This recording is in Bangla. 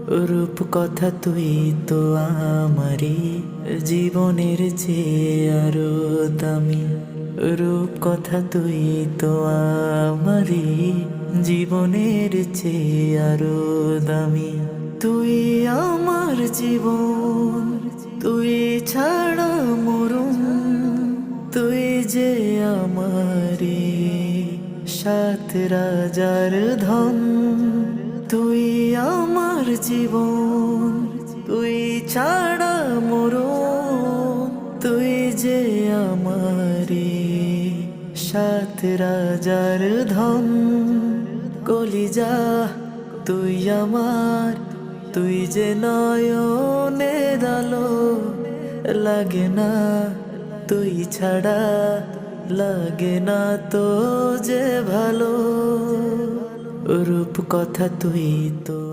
রূপ কথা তুই তো আমারি জীবনের চেয়ে আরো দামি। রূপ কথা তুই তো আমারি জীবনের চেয়ে আরো দামি। তুই আমার জীবন, তুই ছাড়া মরুম, তুই যে আমারি সাত রাজার ধন। তুই আমার জীবন, তুই ছাড়া মরুম, তুই যে আমারি সাত রাজার ধন। কলিজা তুই আমার, তুই যে নয়নে আলো, লাগে না তুই ছাড়া, লাগে না তো যে ভালো। রূপ কথা তুই তো